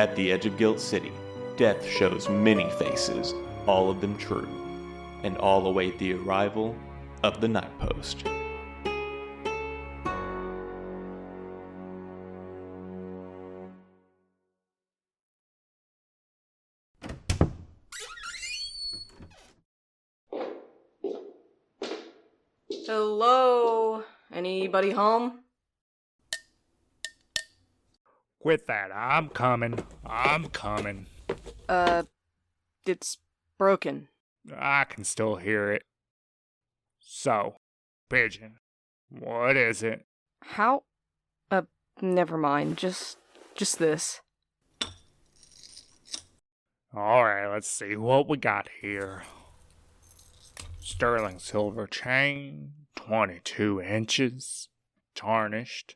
At the edge of Guilt City, death shows many faces, all of them true, and all await the arrival of the Night Post. Hello? Anybody home? Quit that. I'm coming. It's broken. I can still hear it. So, Pigeon, what is it? How? Never mind. Just this. Alright, let's see what we got here. Sterling silver chain, 22 inches, tarnished.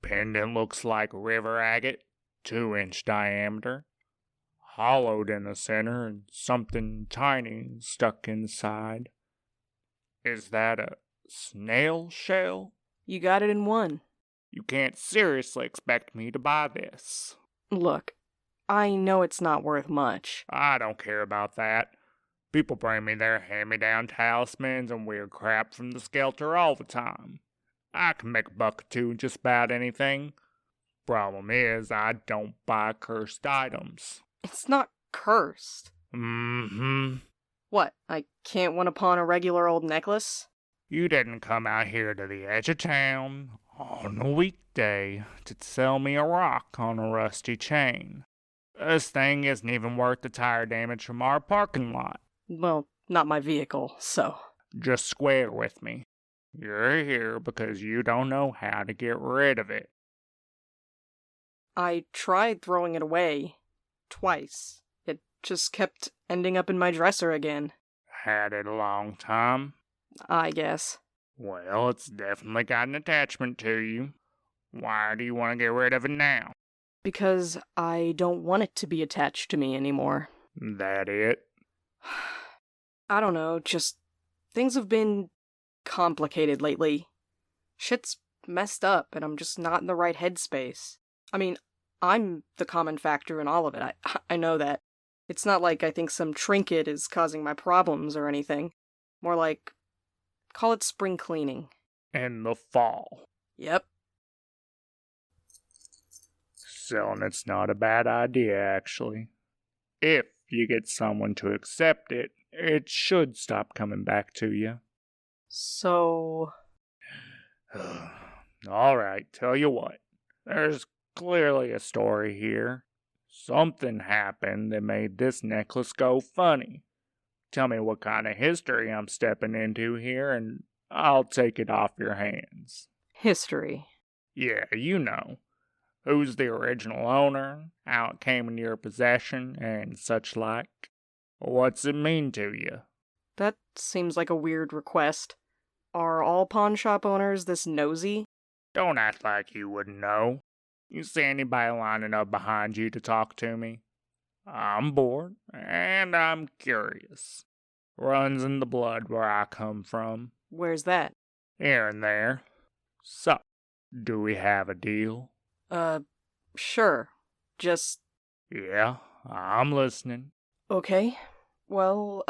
Pendant looks like river agate, 2-inch diameter. Hollowed in the center and something tiny stuck inside. Is that a snail shell? You got it in one. You can't seriously expect me to buy this. Look, I know it's not worth much. I don't care about that. People bring me their hand-me-down talismans and weird crap from the Skelter all the time. I can make $1 or $2 just about anything. Problem is, I don't buy cursed items. It's not cursed. Mm-hmm. What, I can't win upon a regular old necklace? You didn't come out here to the edge of town on a weekday to sell me a rock on a rusty chain. This thing isn't even worth the tire damage from our parking lot. Well, not my vehicle, so... Just square with me. You're here because you don't know how to get rid of it. I tried throwing it away. Twice. It just kept ending up in my dresser again. Had it a long time? I guess. Well, it's definitely got an attachment to you. Why do you want to get rid of it now? Because I don't want it to be attached to me anymore. That it? I don't know, just... things have been complicated lately. Shit's messed up, and I'm just not in the right headspace. I mean, I'm the common factor in all of it. I know that. It's not like I think some trinket is causing my problems or anything. More like, call it spring cleaning. In the fall. Yep. Selling it's not a bad idea, actually. If you get someone to accept it, it should stop coming back to you. So... Alright, tell you what. There's clearly a story here. Something happened that made this necklace go funny. Tell me what kind of history I'm stepping into here, and I'll take it off your hands. History? Yeah, you know. Who's the original owner, how it came into your possession, and such like. What's it mean to you? That seems like a weird request. Are all pawn shop owners this nosy? Don't act like you wouldn't know. You see anybody lining up behind you to talk to me? I'm bored, and I'm curious. Runs in the blood where I come from. Where's that? Here and there. So, do we have a deal? Sure. Just... Yeah, I'm listening. Okay. Well,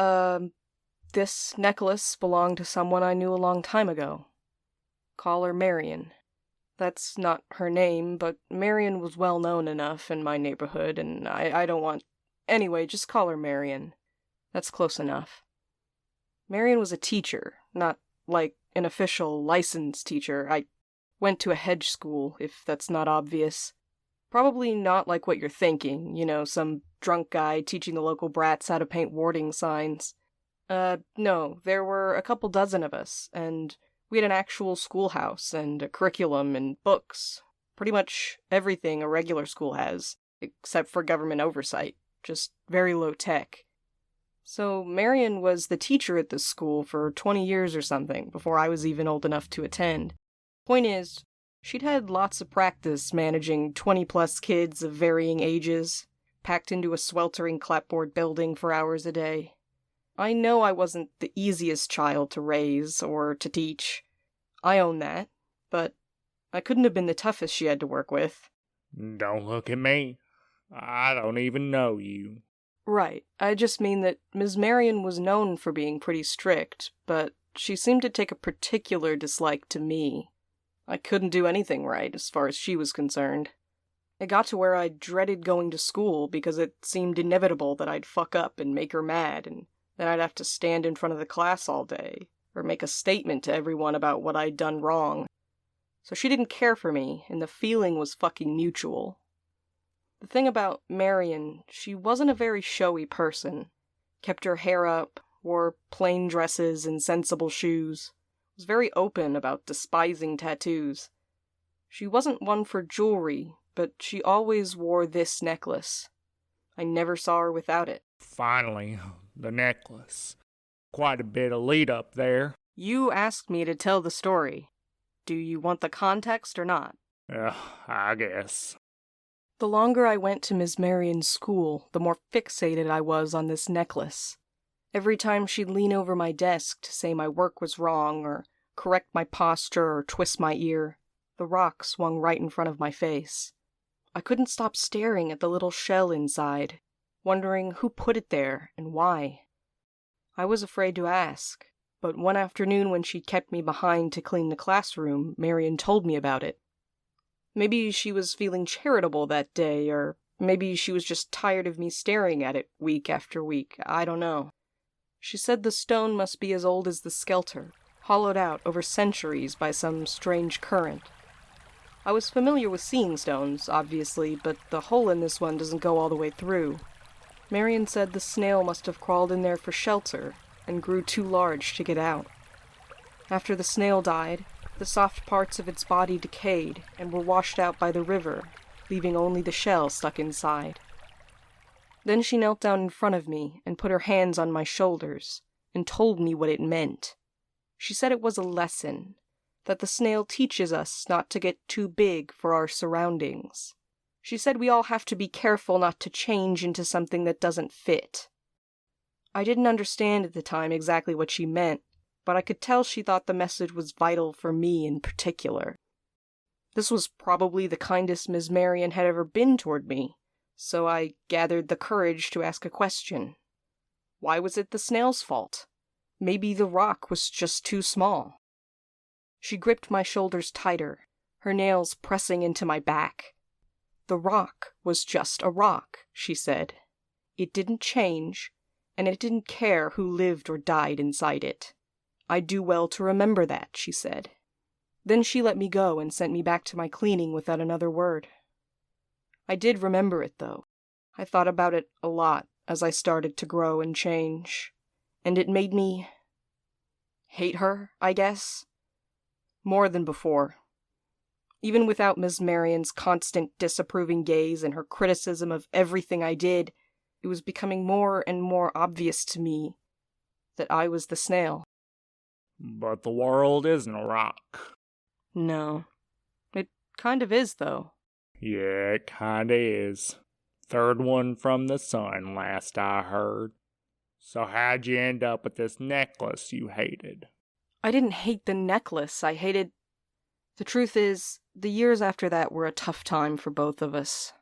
this necklace belonged to someone I knew a long time ago. Call her Marion. That's not her name, but Marion was well known enough in my neighborhood, and I don't want... Anyway, just call her Marion. That's close enough. Marion was a teacher, not like an official licensed teacher. I went to a hedge school, if that's not obvious. Probably not like what you're thinking, you know, some drunk guy teaching the local brats how to paint warding signs. No, there were a couple dozen of us, and we had an actual schoolhouse and a curriculum and books. Pretty much everything a regular school has, except for government oversight. Just very low tech. So Marion was the teacher at this school for 20 years or something, before I was even old enough to attend. Point is, she'd had lots of practice managing 20-plus kids of varying ages, packed into a sweltering clapboard building for hours a day. I know I wasn't the easiest child to raise or to teach. I own that, but I couldn't have been the toughest she had to work with. Don't look at me. I don't even know you. Right. I just mean that Ms. Marion was known for being pretty strict, but she seemed to take a particular dislike to me. I couldn't do anything right, as far as she was concerned. It got to where I dreaded going to school because it seemed inevitable that I'd fuck up and make her mad, and then I'd have to stand in front of the class all day, or make a statement to everyone about what I'd done wrong. So she didn't care for me, and the feeling was fucking mutual. The thing about Marion, she wasn't a very showy person. Kept her hair up, wore plain dresses and sensible shoes, was very open about despising tattoos. She wasn't one for jewelry, but she always wore this necklace. I never saw her without it. Finally, the necklace. Quite a bit of lead up there. You asked me to tell the story. Do you want the context or not? I guess. The longer I went to Miss Marion's school, the more fixated I was on this necklace. Every time she'd lean over my desk to say my work was wrong, or correct my posture, or twist my ear, the rock swung right in front of my face. I couldn't stop staring at the little shell inside, wondering who put it there and why. I was afraid to ask, but one afternoon when she'd kept me behind to clean the classroom, Marion told me about it. Maybe she was feeling charitable that day, or maybe she was just tired of me staring at it week after week. I don't know. She said the stone must be as old as the skelter, hollowed out over centuries by some strange current. I was familiar with seeing stones, obviously, but the hole in this one doesn't go all the way through. Marion said the snail must have crawled in there for shelter and grew too large to get out. After the snail died, the soft parts of its body decayed and were washed out by the river, leaving only the shell stuck inside. Then she knelt down in front of me and put her hands on my shoulders and told me what it meant. She said it was a lesson, that the snail teaches us not to get too big for our surroundings. She said we all have to be careful not to change into something that doesn't fit. I didn't understand at the time exactly what she meant, but I could tell she thought the message was vital for me in particular. This was probably the kindest Miss Marion had ever been toward me, so I gathered the courage to ask a question. Why was it the snail's fault? Maybe the rock was just too small. She gripped my shoulders tighter, her nails pressing into my back. The rock was just a rock, she said. It didn't change, and it didn't care who lived or died inside it. I'd do well to remember that, she said. Then she let me go and sent me back to my cleaning without another word. I did remember it, though. I thought about it a lot as I started to grow and change, and it made me hate her, I guess. More than before. Even without Miss Marion's constant disapproving gaze and her criticism of everything I did, it was becoming more and more obvious to me that I was the snail. But the world isn't a rock. No. It kind of is, though. Yeah, it kinda is. Third one from the sun, last I heard. So how'd you end up with this necklace you hated? I didn't hate the necklace, I hated... The truth is, the years after that were a tough time for both of us.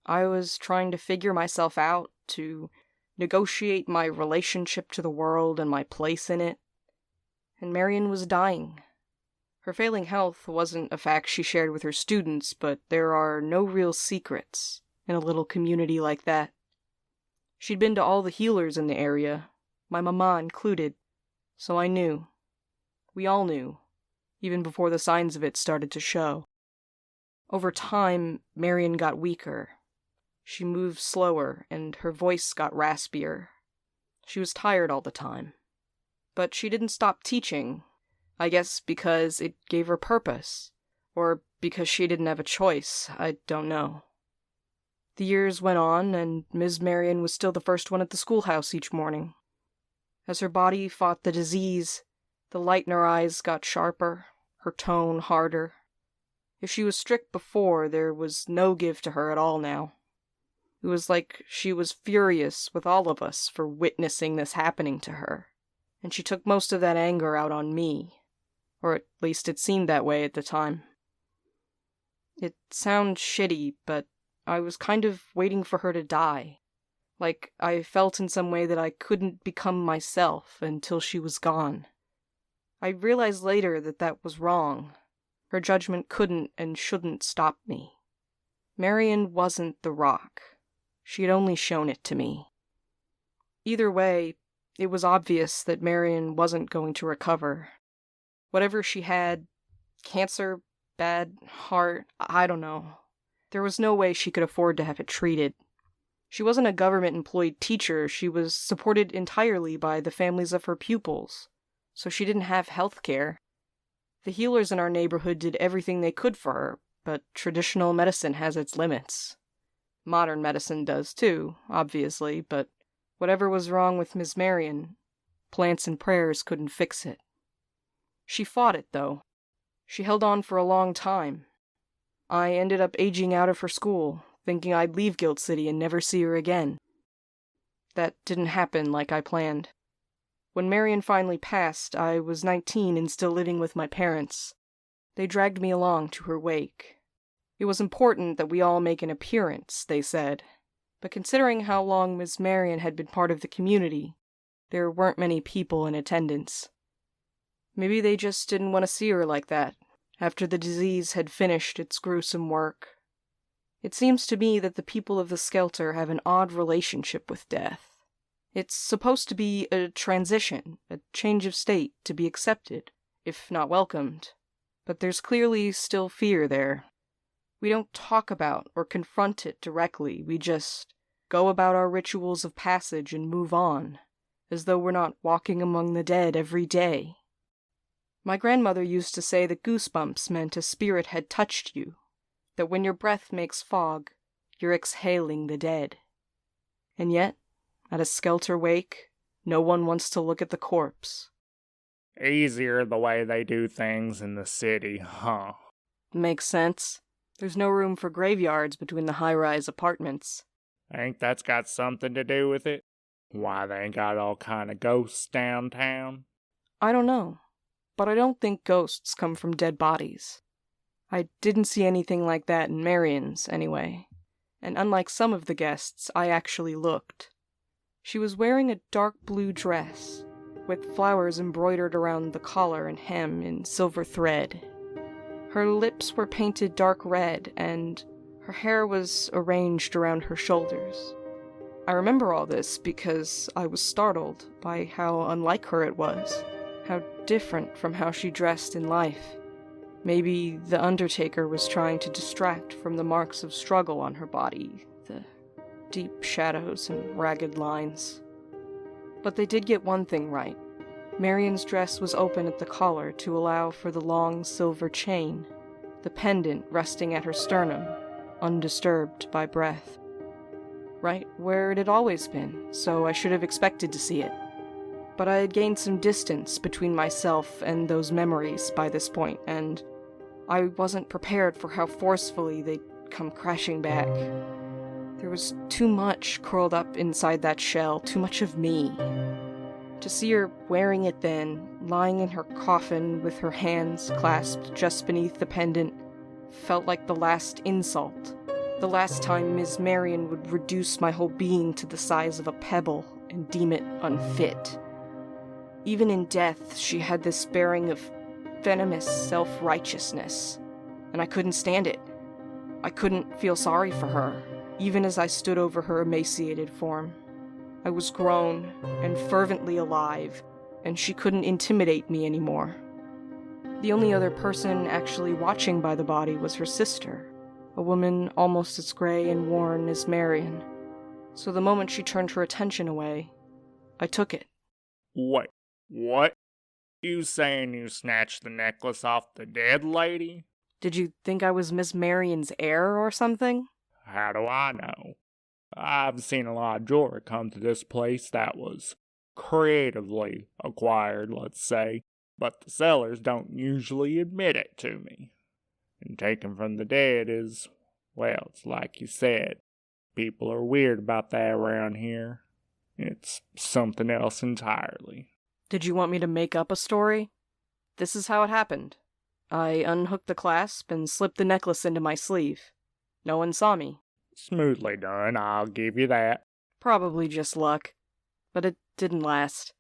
I was trying to figure myself out, to negotiate my relationship to the world and my place in it. And Marion was dying. Her failing health wasn't a fact she shared with her students, but there are no real secrets in a little community like that. She'd been to all the healers in the area, my mama included, so I knew. We all knew, even before the signs of it started to show. Over time, Marion got weaker. She moved slower, and her voice got raspier. She was tired all the time. But she didn't stop teaching, I guess because it gave her purpose, or because she didn't have a choice, I don't know. The years went on, and Ms. Marion was still the first one at the schoolhouse each morning. As her body fought the disease, the light in her eyes got sharper, her tone harder. If she was strict before, there was no give to her at all now. It was like she was furious with all of us for witnessing this happening to her, and she took most of that anger out on me, or at least it seemed that way at the time. It sounds shitty, but I was kind of waiting for her to die. Like I felt in some way that I couldn't become myself until she was gone. I realized later that that was wrong. Her judgment couldn't and shouldn't stop me. Marion wasn't the rock. She had only shown it to me. Either way, it was obvious that Marion wasn't going to recover. Whatever she had, cancer, bad heart, I don't know. There was no way she could afford to have it treated. She wasn't a government-employed teacher. She was supported entirely by the families of her pupils, so she didn't have health care. The healers in our neighborhood did everything they could for her, but traditional medicine has its limits. Modern medicine does too, obviously, but whatever was wrong with Miss Marion, plants and prayers couldn't fix it. She fought it, though. She held on for a long time. I ended up aging out of her school, thinking I'd leave Guild City and never see her again. That didn't happen like I planned. When Marion finally passed, I was 19 and still living with my parents. They dragged me along to her wake. It was important that we all make an appearance, they said, but considering how long Miss Marion had been part of the community, there weren't many people in attendance. Maybe they just didn't want to see her like that, after the disease had finished its gruesome work. It seems to me that the people of the Skelter have an odd relationship with death. It's supposed to be a transition, a change of state to be accepted, if not welcomed. But there's clearly still fear there. We don't talk about or confront it directly, we just go about our rituals of passage and move on, as though we're not walking among the dead every day. My grandmother used to say that goosebumps meant a spirit had touched you, that when your breath makes fog, you're exhaling the dead. And yet, at a Skelter wake, no one wants to look at the corpse. Easier the way they do things in the city, huh? Makes sense. There's no room for graveyards between the high-rise apartments. Ain't that's got something to do with it? Why they ain't got all kind of ghosts downtown? I don't know, but I don't think ghosts come from dead bodies. I didn't see anything like that in Marion's, anyway. And unlike some of the guests, I actually looked. She was wearing a dark blue dress, with flowers embroidered around the collar and hem in silver thread. Her lips were painted dark red, and her hair was arranged around her shoulders. I remember all this because I was startled by how unlike her it was, how different from how she dressed in life. Maybe the Undertaker was trying to distract from the marks of struggle on her body, the deep shadows and ragged lines. But they did get one thing right. Marion's dress was open at the collar to allow for the long silver chain, the pendant resting at her sternum, undisturbed by breath. Right where it had always been, so I should have expected to see it. But I had gained some distance between myself and those memories by this point, and I wasn't prepared for how forcefully they'd come crashing back. There was too much curled up inside that shell, too much of me. To see her wearing it then, lying in her coffin with her hands clasped just beneath the pendant, felt like the last insult. The last time Miss Marion would reduce my whole being to the size of a pebble and deem it unfit. Even in death, she had this bearing of venomous self-righteousness, and I couldn't stand it. I couldn't feel sorry for her, even as I stood over her emaciated form. I was grown and fervently alive, and she couldn't intimidate me anymore. The only other person actually watching by the body was her sister, a woman almost as gray and worn as Marion. So the moment she turned her attention away, I took it. Wait, what? You saying you snatched the necklace off the dead lady? Did you think I was Miss Marion's heir or something? How do I know? I've seen a lot of jewelry come to this place that was creatively acquired, let's say, but the sellers don't usually admit it to me. And taken from the dead is, well, it's like you said. People are weird about that around here. It's something else entirely. Did you want me to make up a story? This is how it happened. I unhooked the clasp and slipped the necklace into my sleeve. No one saw me. Smoothly done, I'll give you that. Probably just luck. But it didn't last.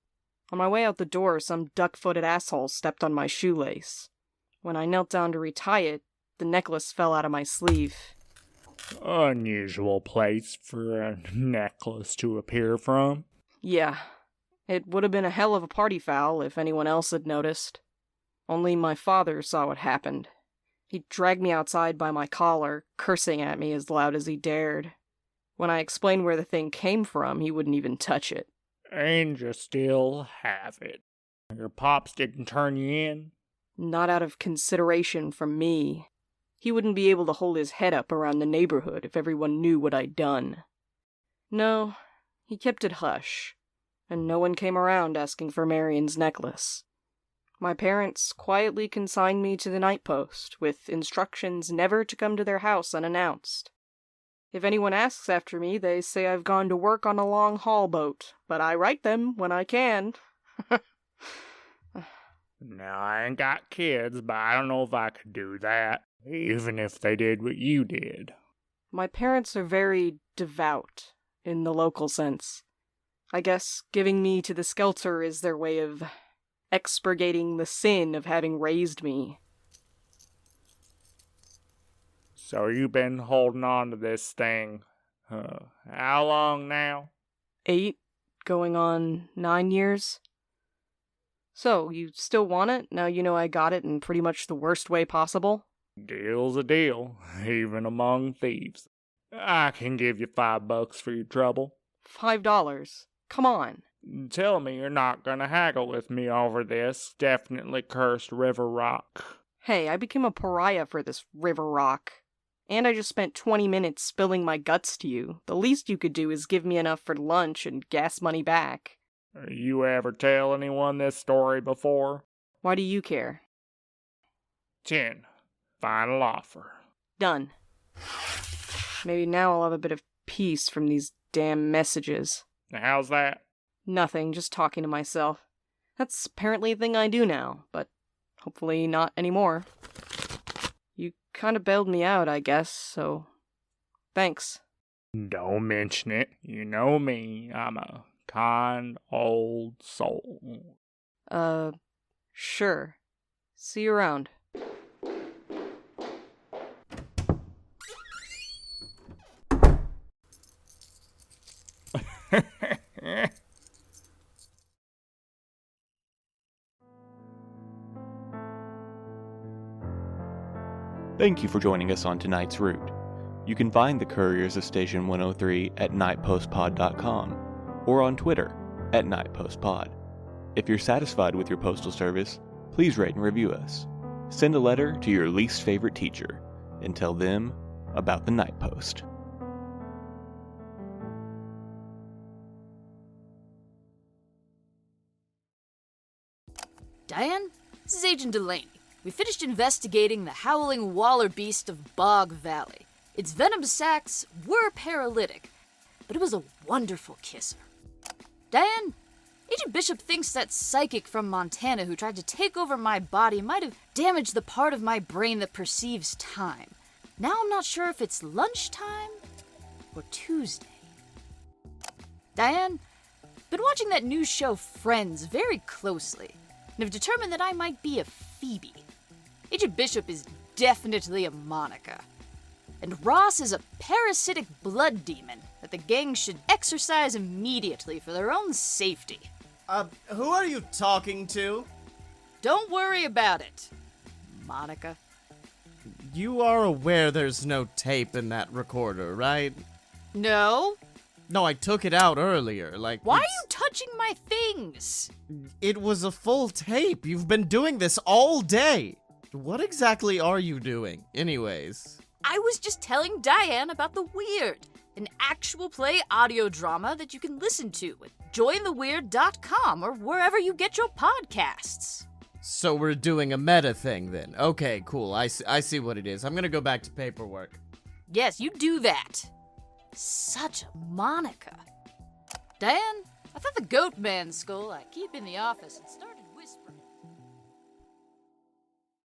On my way out the door, some duck-footed asshole stepped on my shoelace. When I knelt down to retie it, the necklace fell out of my sleeve. Unusual place for a necklace to appear from. Yeah, it would have been a hell of a party foul if anyone else had noticed. Only my father saw what happened. He dragged me outside by my collar, cursing at me as loud as he dared. When I explained where the thing came from, he wouldn't even touch it. And you still have it. Your pops didn't turn you in? Not out of consideration for me. He wouldn't be able to hold his head up around the neighborhood if everyone knew what I'd done. No, he kept it hush, and no one came around asking for Marion's necklace. My parents quietly consigned me to the night post, with instructions never to come to their house unannounced. If anyone asks after me, they say I've gone to work on a long-haul boat, but I write them when I can. Now, I ain't got kids, but I don't know if I could do that, even if they did what you did. My parents are very devout, in the local sense. I guess giving me to the Skelter is their way of expurgating the sin of having raised me. So you've been holding on to this thing, how long now? 8, going on 9 years. So, you still want it, now you know I got it in pretty much the worst way possible? Deal's a deal, even among thieves. I can give you $5 for your trouble. $5? Come on. Tell me you're not gonna haggle with me over this definitely cursed river rock. Hey, I became a pariah for this river rock. And I just spent 20 minutes spilling my guts to you. The least you could do is give me enough for lunch and gas money back. You ever tell anyone this story before? Why do you care? 10. Final offer. Done. Maybe now I'll have a bit of peace from these damn messages. How's that? Nothing, just talking to myself. That's apparently a thing I do now, but hopefully not anymore. You kinda bailed me out, I guess, so thanks. Don't mention it. You know me. I'm a kind old soul. Sure. See you around. Thank you for joining us on tonight's route. You can find the couriers of Station 103 at nightpostpod.com or on Twitter at nightpostpod. If you're satisfied with your postal service, please rate and review us. Send a letter to your least favorite teacher and tell them about the Night Post. Diane, this is Agent Delaney. We finished investigating the howling waller beast of Bog Valley. Its venom sacs were paralytic, but it was a wonderful kisser. Diane, Agent Bishop thinks that psychic from Montana who tried to take over my body might have damaged the part of my brain that perceives time. Now I'm not sure if it's lunchtime or Tuesday. Diane, been watching that new show Friends very closely, and have determined that I might be a Phoebe. Agent Bishop is definitely a Monica. And Ross is a parasitic blood demon that the gang should exorcise immediately for their own safety. Who are you talking to? Don't worry about it, Monica. You are aware there's no tape in that recorder, right? No? No, I took it out earlier, Why are you touching my things? It was a full tape. You've been doing this all day. What exactly are you doing, anyways? I was just telling Diane about The Weird, an actual play audio drama that you can listen to at jointheweird.com or wherever you get your podcasts. So we're doing a meta thing then. Okay, cool. I see what it is. I'm gonna go back to paperwork. Yes, you do that. Such a Monica. Diane, I thought the goat man skull I keep in the office had started whispering.